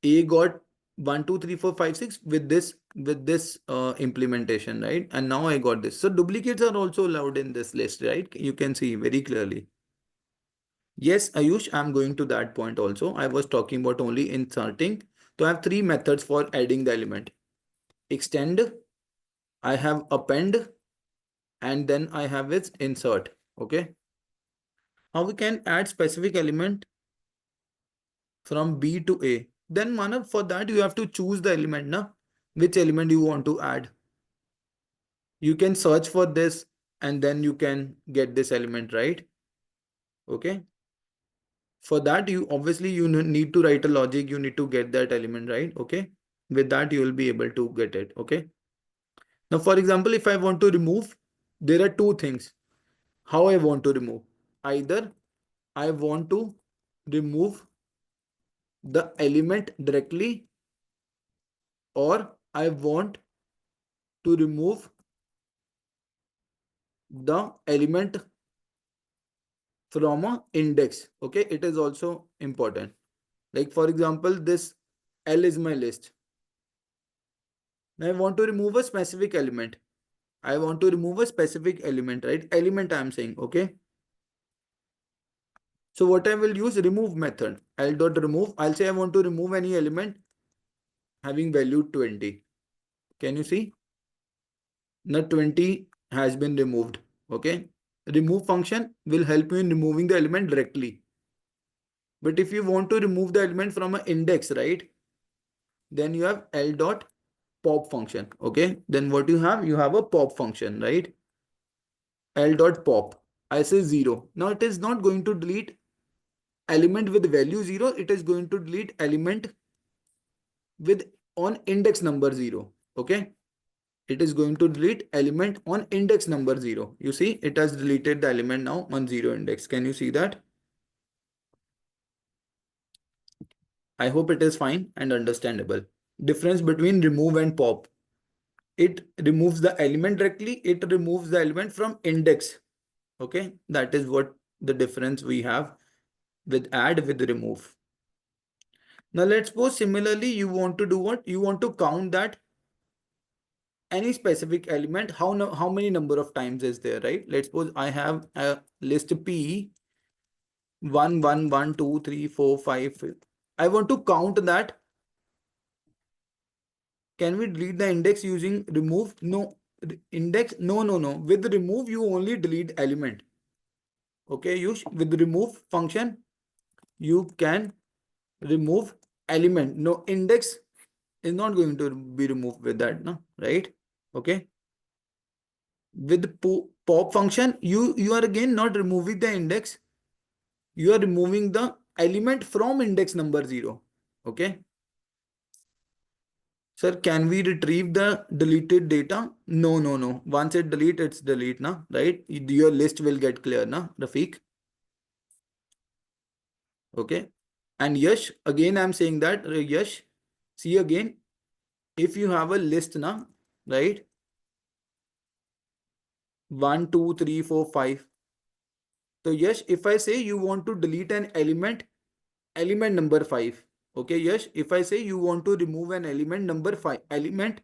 A got 1, 2, 3, 4, 5, 6 with this implementation, right? And now I got this. So duplicates are also allowed in this list, right? You can see very clearly. Yes, Ayush, I'm going to that point also. I was talking about only inserting. So I have three methods for adding the element. Extend, I have append, and then I have its insert. Okay. How we can add specific element from B to A. Then Manav, for that you have to choose the element, na? Which element you want to add. You can search for this and then you can get this element, right? Okay. For that, you obviously you need to write a logic. You need to get that element, right? Okay. With that, you will be able to get it. Okay. Now, for example, if I want to remove, there are two things. How I want to remove. Either I want to remove the element directly, or I want to remove the element from a index. Okay. It is also important. Like for example, this L is my list. Now I want to remove a specific element. I want to remove a specific element, right? Element I'm saying, okay? So what I will use remove method. L dot remove. I'll say I want to remove any element having value 20. Can you see? Now 20 has been removed. Okay. Remove function will help you in removing the element directly. But if you want to remove the element from an index, right? Then you have L dot pop function. Okay. Then what you have? You have a pop function, right? L dot pop. I say 0. Now it is not going to delete element with value 0. It is going to delete element with on index number 0. Okay. It is going to delete element on index number 0. You see, it has deleted the element now on 0 index. Can you see that? I hope it is fine and understandable. Difference between remove and pop. It removes the element directly. It removes the element from index. Okay. That is what the difference we have with add with remove. Now let's suppose similarly you want to do what? You want to count that any specific element, how many number of times is there, right? Let's suppose I have a list P 1, 1, 1, 2, 3, 4, 5. I want to count that. Can we delete the index using remove? No. Index? No, no, no. With remove, you only delete element. Okay, Yush, with remove function, you can remove element. No, index is not going to be removed with that, no, right? Okay. With pop function, you are again not removing the index. You are removing the element from index number 0. Okay. Sir, can we retrieve the deleted data? No, no, no. Once it delete, it's delete, na, right? Your list will get clear, na, Rafiq. Okay. And Yash, again, I'm saying that, Yash, see again, if you have a list, na, right? 1, 2, 3, 4, 5. So yes, if I say you want to delete an element, element number 5. Okay, yes, if I say you want to remove an element number 5, element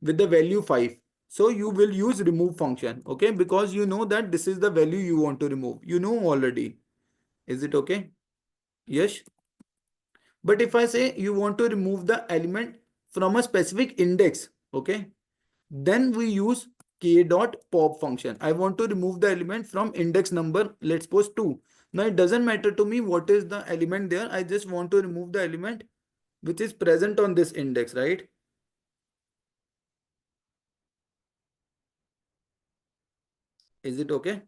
with the value 5. So you will use remove function, okay? Because you know that this is the value you want to remove. You know already. Is it okay? Yes. But if I say you want to remove the element from a specific index, okay, then we use k dot pop function. I want to remove the element from index number, let's suppose 2. Now it doesn't matter to me what is the element there. I just want to remove the element which is present on this index, right? Is it okay?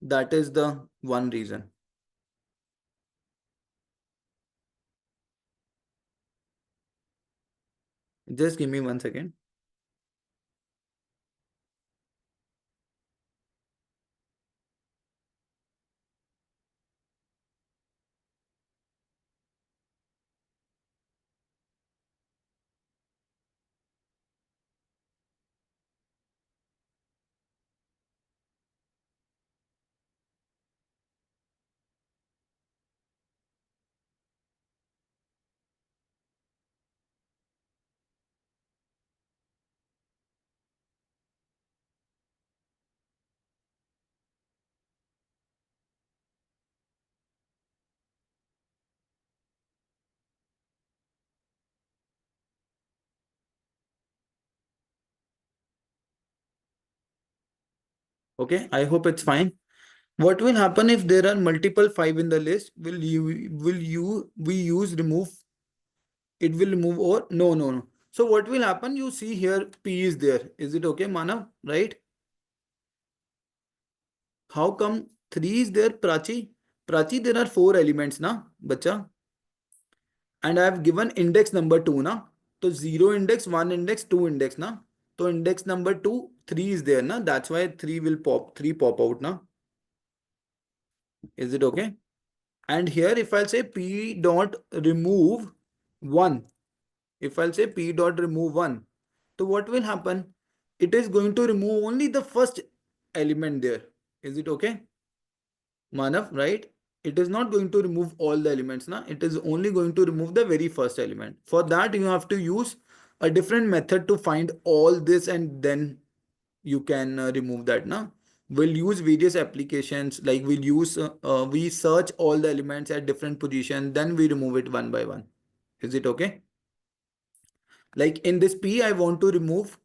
That is the one reason. Just give me 1 second. Okay, I hope it's fine. What will happen if there are multiple 5 in the list? Will you we use remove? It will remove or no. So what will happen? You see here P is there. Is it okay, Manav? Right? How come 3 is there, Prachi? Prachi, there are 4 elements, na, bacha? And I have given index number 2, na? So 0 index, 1 index, 2 index, na? So index number 2, 3 is there, na? That's why 3 will pop, 3 pop out, na? Is it okay? And here if I'll say P dot remove 1, if I'll say P dot remove 1, so what will happen? It is going to remove only the first element there. Is it okay? Manav, right? It is not going to remove all the elements, na? It is only going to remove the very first element. For that, you have to use a different method to find all this and then you can remove that, na? We'll use various applications, like we search all the elements at different position, then we remove it one by one. Is it okay? Like in this P, I want to remove,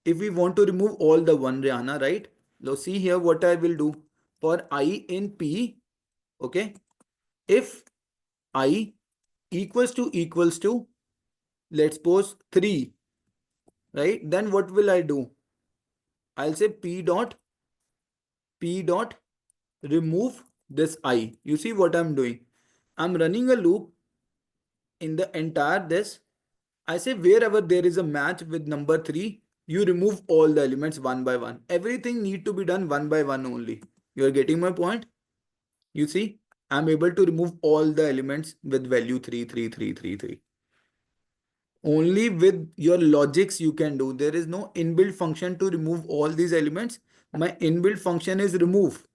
if we want to remove all the one, Rihanna, right? Now see here what I will do for I in P, okay? If I equals to, let's suppose 3, right? Then what will I do? I'll say P dot remove this I. You see what I'm doing? I'm running a loop in the entire this. I say wherever there is a match with number 3, you remove all the elements one by one. Everything need to be done one by one only. You are getting my point? You see, I'm able to remove all the elements with value 3. Only with your logics you can do. There is no inbuilt function to remove all these elements. My inbuilt function is remove.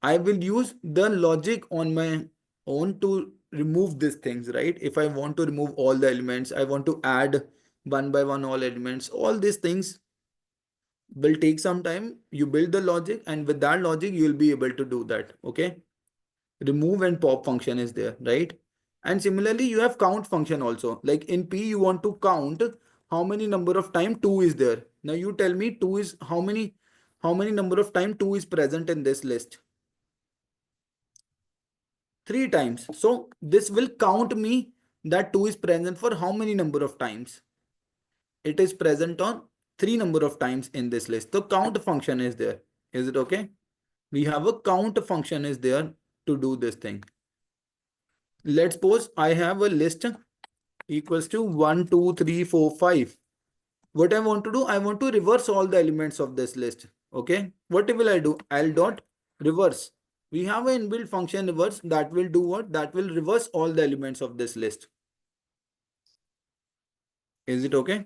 I will use the logic on my own to remove these things, right? If I want to remove all the elements, I want to add one by one all elements, all these things will take some time. You build the logic, and with that logic, you will be able to do that. Okay. Remove and pop function is there, right? And similarly, you have count function also. Like in P, you want to count how many number of time 2 is there. Now you tell me 2 is how many number of time 2 is present in this list? 3 times. So this will count me that 2 is present for how many number of times? It is present on 3 number of times in this list. So count function is there. Is it okay? We have a count function is there to do this thing. Let's suppose I have a list equals to 1, 2, 3, 4, 5. What I want to do, I want to reverse all the elements of this list. Okay. What will I do? I'll dot reverse. We have an inbuilt function reverse that will do what? That will reverse all the elements of this list. Is it okay?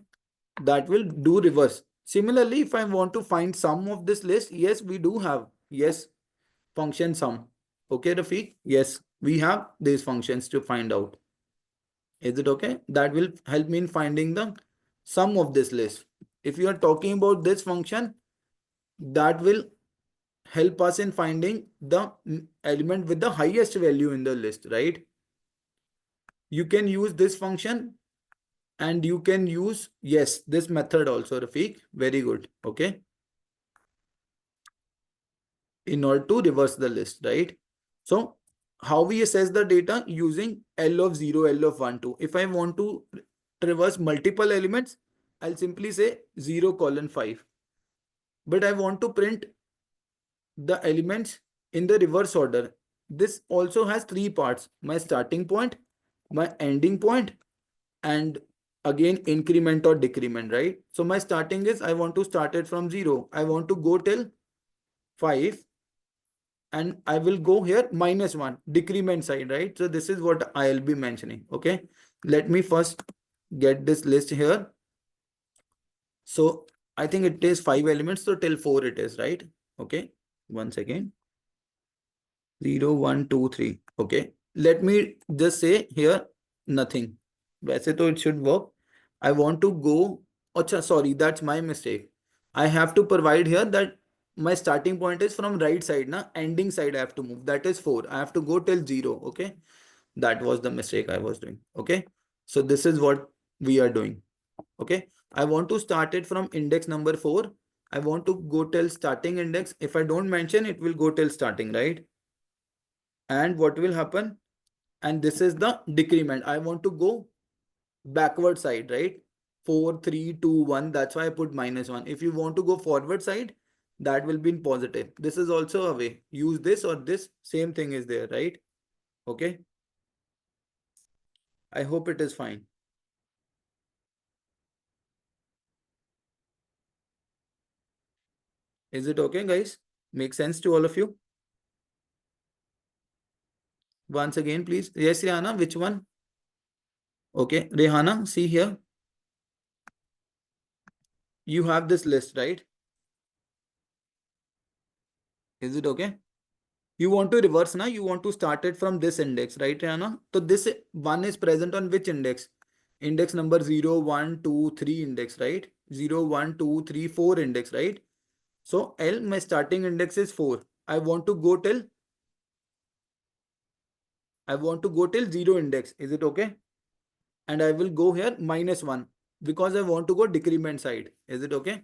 That will do reverse. Similarly, if I want to find sum of this list, yes, we do have. Yes, function sum. Okay, Rafiq? Yes, we have these functions to find out. Is it okay? That will help me in finding the sum of this list. If you are talking about this function, that will help us in finding the element with the highest value in the list, right? You can use this function And you can use, yes, this method also, Rafiq. Very good. Okay. In order to reverse the list, right? So how we assess the data? Using L of 0, L of 1, 2. If I want to reverse multiple elements, I'll simply say 0 colon 5. But I want to print the elements in the reverse order. This also has three parts: my starting point, my ending point, and again increment or decrement, right? So my starting is, I want to start it from 0. I want to go till 5, and I will go here -1, decrement side, right? So this is what I'll be mentioning. Okay. Let me first get this list here. So I think it is 5 elements. So till 4 it is, right? Okay. One second. 0, 1, 2, 3. Okay. Let me just say here nothing. वैसे तो it should work. I want to go. Acha, sorry, that's my mistake. I have to provide here that my starting point is from right side, na ending side I have to move. That is 4. I have to go till 0. Okay. That was the mistake I was doing. Okay. So this is what we are doing. Okay. I want to start it from index number 4. I want to go till starting index. If I don't mention, it will go till starting, right? And what will happen? And this is the decrement. I want to go backward side, right? 4, 3, 2, 1. That's why I put -1. If you want to go forward side, that will be in positive. This is also a way. Use this or this. Same thing is there, right? Okay. I hope it is fine. Is it okay, guys? Make sense to all of you? Once again, please. Yes, Rihanna, which one? Okay. Rihanna, see here. You have this list, right? Is it okay? You want to reverse now, you want to start it from this index, right, Rihanna? So this one is present on which index? Index number 0, 1, 2, 3 index, right? 0, 1, 2, 3, 4 index, right? So L, my starting index is 4. I want to go till 0 index. Is it okay? And I will go here -1 because I want to go decrement side. Is it okay?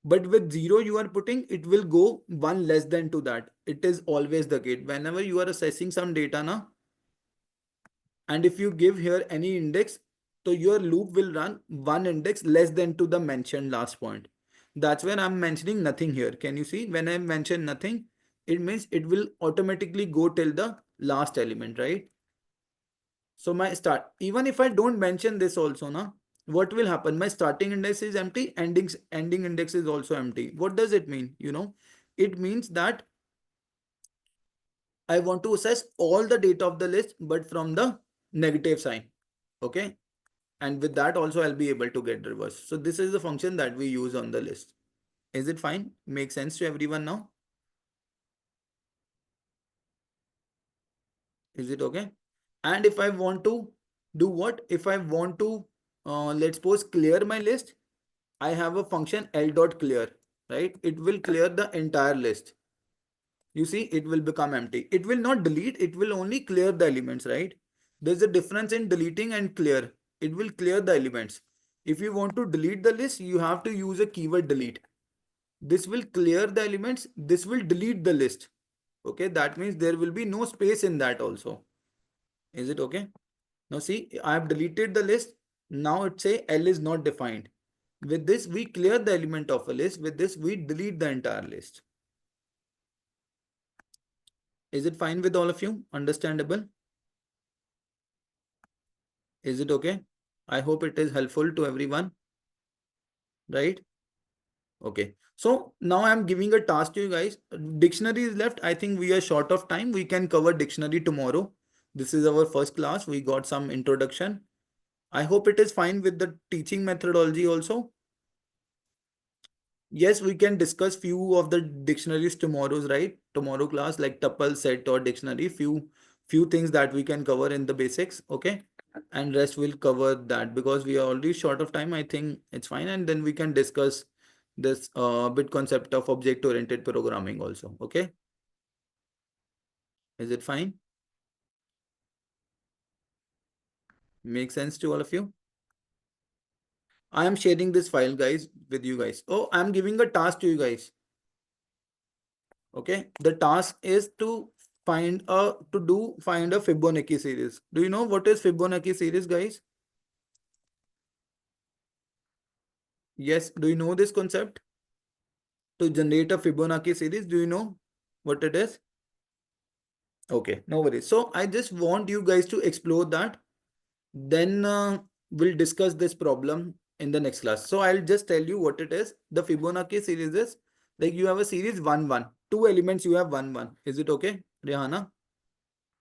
But with 0 you are putting, it will go 1 less than to that. It is always the case. Whenever you are assessing some data now, and if you give here any index, so your loop will run one index less than to the mentioned last point. That's when I'm mentioning nothing here. Can you see? When I mention nothing, it means it will automatically go till the last element, right? So my start, even if I don't mention this also now, what will happen? My starting index is empty, ending index is also empty. What does it mean? It means that I want to assess all the data of the list, but from the negative sign. Okay. And with that also I'll be able to get reverse. So this is the function that we use on the list. Is it fine? Make sense to everyone now? Is it okay? And if I want to do what? If I want to, let's suppose, clear my list, I have a function L dot clear, right? It will clear the entire list. You see, it will become empty. It will not delete, it will only clear the elements, right? There's a difference in deleting and clear. It will clear the elements. If you want to delete the list, you have to use a keyword delete. This will clear the elements. This will delete the list. Okay, that means there will be no space in that also. Is it okay? Now see, I have deleted the list. Now it say L is not defined. With this, we clear the element of a list. With this, we delete the entire list. Is it fine with all of you? Understandable? Is it okay? I hope it is helpful to everyone, right? Okay. So now I'm giving a task to you guys. Dictionary is left. I think we are short of time. We can cover dictionary tomorrow. This is our first class. We got some introduction. I hope it is fine with the teaching methodology also. Yes, we can discuss few of the dictionaries tomorrow's, right? Tomorrow class, like tuple, set, or dictionary. Few things that we can cover in the basics. Okay. And rest will cover that because we are already short of time. I think it's fine. And then we can discuss this bit concept of object oriented programming also. Okay. Is it fine? Make sense to all of you? I am sharing this file, guys, with you guys. Oh, I'm giving a task to you guys. Okay, the task is to find a Fibonacci series. Do you know what is Fibonacci series, guys? Yes, do you know this concept? To generate a Fibonacci series, do you know what it is? Okay, no worries. So I just want you guys to explore that. Then we'll discuss this problem in the next class. So I'll just tell you what it is. The Fibonacci series is like you have a series 1 1. Two elements you have 1 1. Is it okay, Rihanna?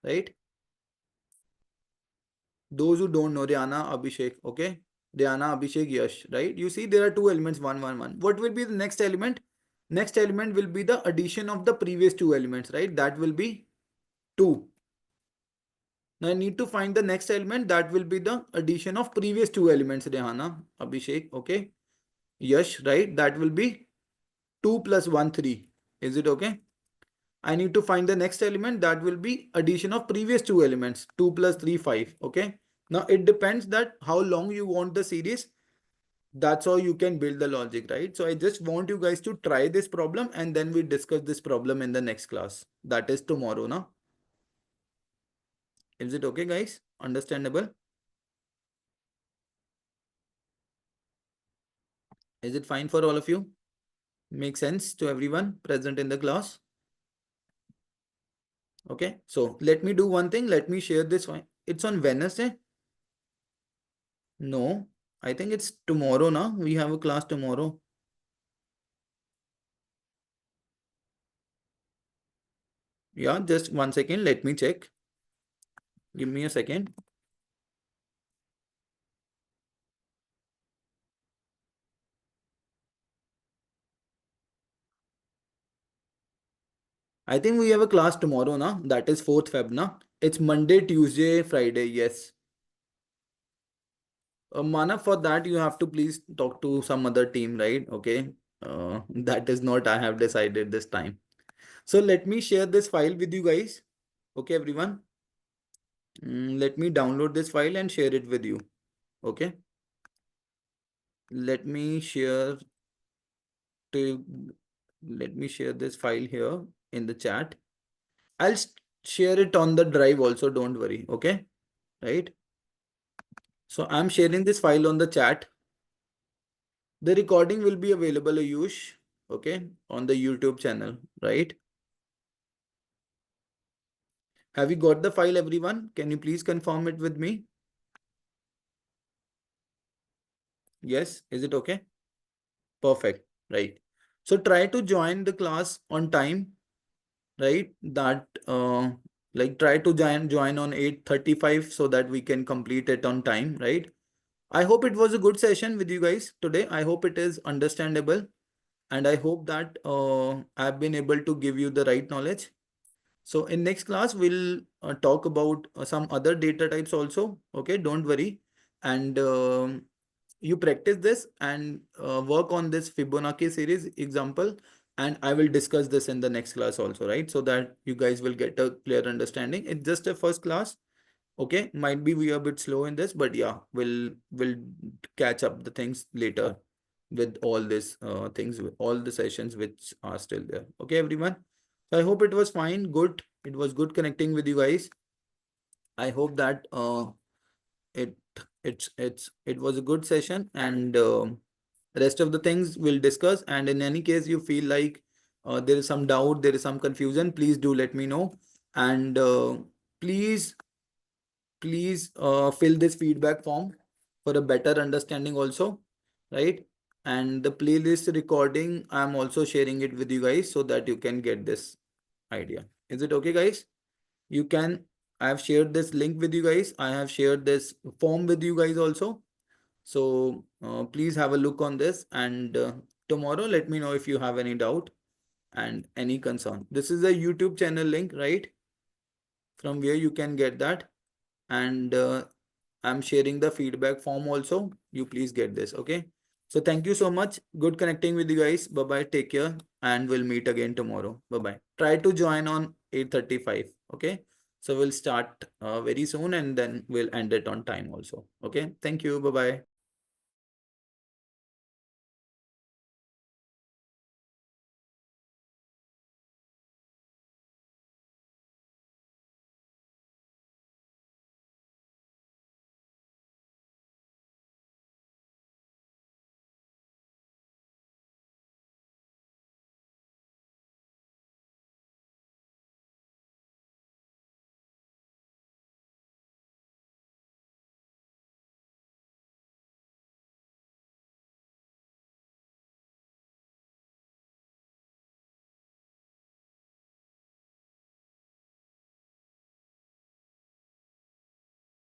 Right? Those who don't know, Rihanna, Abhishek, okay? Rihanna, Abhishek, Yash, right? You see there are two elements 1 1 1. What will be the next element? Next element will be the addition of the previous two elements, right? That will be 2. Now I need to find the next element. That will be the addition of previous two elements, Rehana, Abhishek, okay? Yash, right? That will be 2 plus 1, 3. Is it okay? I need to find the next element. That will be addition of previous two elements, 2 plus 3, 5, okay? Now it depends that how long you want the series. That's how you can build the logic, right? So I just want you guys to try this problem and then we discuss this problem in the next class. That is tomorrow, no? Is it okay, guys? Understandable? Is it fine for all of you? Make sense to everyone present in the class? Okay, so let me do one thing. Let me share this one. It's on Wednesday. No, I think it's tomorrow now. We have a class tomorrow. Yeah, just 1 second. Let me check. Give me a second. I think we have a class tomorrow now. That is 4th Feb now. It's Monday, Tuesday, Friday. Yes. Mana, for that you have to please talk to some other team, right? Okay. That is not I have decided this time. So let me share this file with you guys. Okay, everyone. Let me download this file and share it with you. Okay. Let me share to let me share this file here in the chat. I'll share it on the drive also. Don't worry. Okay. Right. So I'm sharing this file on the chat. The recording will be available, Ayush. Okay. On the YouTube channel. Right. Have you got the file, everyone? Can you please confirm it with me? Yes. Is it okay? Perfect. Right. So try to join the class on time, right? That like try to join on 8:35 so that we can complete it on time, right? I hope it was a good session with you guys today. I hope it is understandable and I hope that I've been able to give you the right knowledge. So in next class, we'll talk about some other data types also. Okay, don't worry. And you practice this and work on this Fibonacci series example. And I will discuss this in the next class also, right? So that you guys will get a clear understanding. It's just a first class. Okay, might be we are a bit slow in this, but yeah, we'll catch up the things later with all these things, with all the sessions which are still there. Okay, everyone. So I hope it was fine, good. It was good connecting with you guys. I hope that it it was a good session, and rest of the things we'll discuss. And in any case, you feel like there is some doubt, there is some confusion, please do let me know. And please fill this feedback form for a better understanding also, right? And the playlist recording, I'm also sharing it with you guys so that you can get this idea. Is it okay, guys? You can, I have shared this link with you guys. I have shared this form with you guys also. So please have a look on this, and tomorrow let me know if you have any doubt and any concern. This is a YouTube channel link, right? From where you can get that. And I'm sharing the feedback form also. You please get this. Okay. So thank you so much. Good connecting with you guys. Bye bye. Take care. And we'll meet again tomorrow. Bye bye. Try to join on 8:35. Okay. So we'll start very soon and then we'll end it on time also. Okay. Thank you. Bye bye.